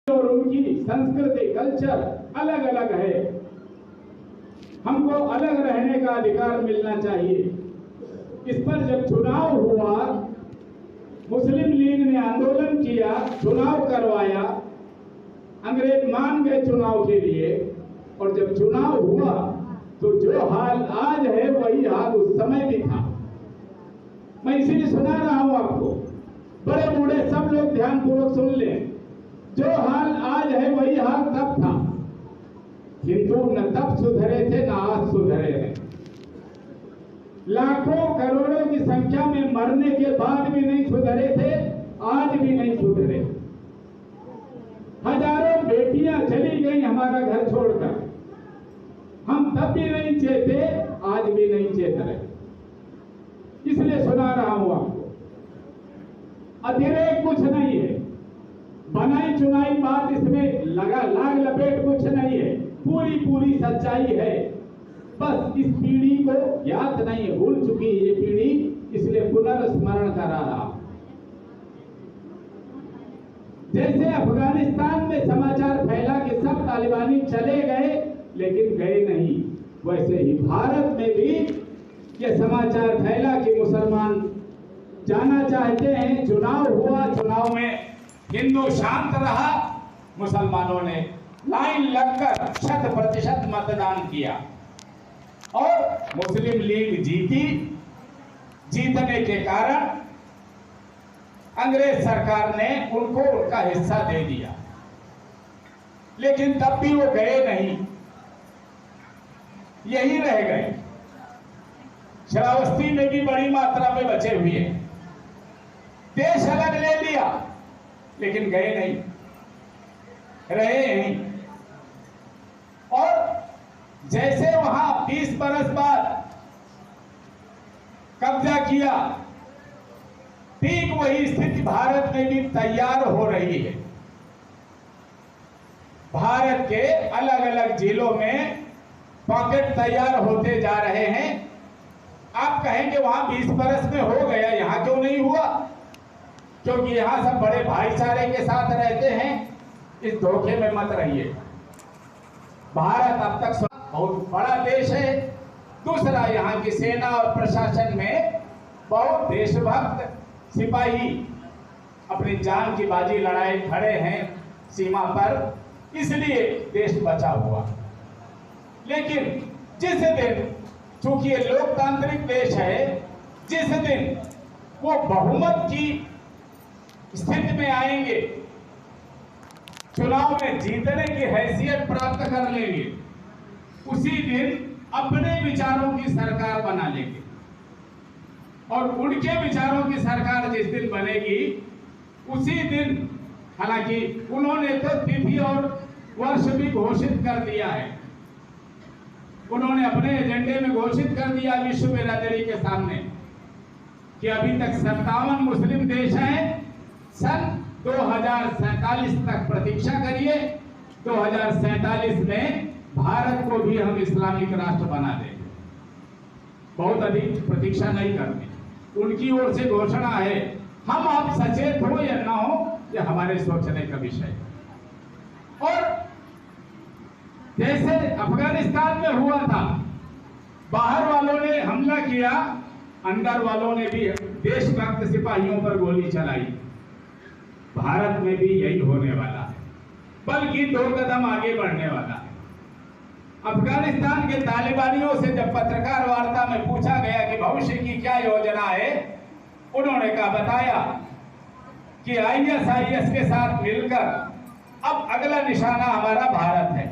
और उनकी संस्कृति कल्चर अलग अलग है। हमको अलग रहने का अधिकार मिलना चाहिए। इस पर जब चुनाव हुआ, मुस्लिम लीग ने आंदोलन किया, चुनाव करवाया, अंग्रेज मान गए चुनाव के लिए। और जब चुनाव हुआ तो जो हाल आज है वही हाल उस समय भी था। मैं इसीलिए सुना रहा हूं आपको, बड़े बूढ़े सब लोग ध्यानपूर्वक सुन लें। जो हाल आज है वही हाल तब था। हिंदू न तब सुधरे थे न आज सुधरे हैं। लाखों करोड़ों की संख्या में मरने के बाद भी नहीं सुधरे थे, आज भी नहीं सुधरे। हजारों बेटियां चली गई हमारा घर छोड़कर, हम तब भी नहीं चेते, आज भी नहीं चेत रहे। इसलिए सुना रहा हूं आपको, अतिरेक कुछ नहीं है, बनाई चुनाई बात इसमें लगा लाग लपेट कुछ नहीं है, पूरी पूरी सच्चाई है। बस इस पीढ़ी को याद नहीं है, भूल चुकी है ये पीढ़ी, इसलिए पुनर्स्मरण करा रहा। जैसे अफगानिस्तान में समाचार फैला कि सब तालिबानी चले गए लेकिन गए नहीं, वैसे ही भारत में भी ये समाचार फैला कि मुसलमान जाना चाहते हैं। चुनाव हुआ, चुनाव में हिंदू शांत रहा, मुसलमानों ने लाइन लगकर 100% मतदान किया और मुस्लिम लीग जीती। जीतने के कारण अंग्रेज सरकार ने उनको उनका हिस्सा दे दिया, लेकिन तब भी वो गए नहीं, यही रह गए। श्रावस्ती में भी बड़ी मात्रा में बचे हुए, देश अलग ले लिया लेकिन गए नहीं, रहे नहीं। और जैसे वहां 20 बरस बाद कब्जा किया, ठीक वही स्थिति भारत में भी तैयार हो रही है। भारत के अलग अलग जिलों में पॉकेट तैयार होते जा रहे हैं। आप कहेंगे वहां 20 बरस में हो गया, यहां क्यों नहीं हुआ? क्योंकि यहां सब बड़े भाईचारे के साथ रहते हैं। इस धोखे में मत रहिए। भारत अब तक बहुत बड़ा देश है। दूसरा, यहाँ की सेना और प्रशासन में बहुत देशभक्त सिपाही अपनी जान की बाजी लड़ाए खड़े हैं सीमा पर, इसलिए देश बचा हुआ। लेकिन जिस दिन, चूंकि ये लोकतांत्रिक देश है, जिस दिन वो बहुमत की स्थिति में आएंगे, चुनाव में जीतने की हैसियत प्राप्त कर लेंगे, उसी दिन अपने विचारों की सरकार बना लेंगे। और उनके विचारों की सरकार जिस दिन बनेगी, उसी दिन, हालांकि उन्होंने तो तिथि और वर्ष भी घोषित कर दिया है। उन्होंने अपने एजेंडे में घोषित कर दिया विश्व बिरादरी के सामने कि अभी तक 57 मुस्लिम देश हैं, सन 2047 तक प्रतीक्षा करिए। 2047 में भारत को भी हम इस्लामिक राष्ट्र बना देंगे। बहुत अधिक प्रतीक्षा नहीं करनी, उनकी ओर से घोषणा है। हम आप सचेत हो या ना हो, यह हमारे सोचने का विषय। और जैसे अफगानिस्तान में हुआ था, बाहर वालों ने हमला किया, अंदर वालों ने भी देशभक्त सिपाहियों पर गोली चलाई। भारत में भी यही होने वाला है, बल्कि 2 कदम आगे बढ़ने वाला है। अफगानिस्तान के तालिबानियों से जब पत्रकार वार्ता में पूछा गया कि भविष्य की क्या योजना है, उन्होंने कहा, बताया कि ISIS के साथ मिलकर अब अगला निशाना हमारा भारत है।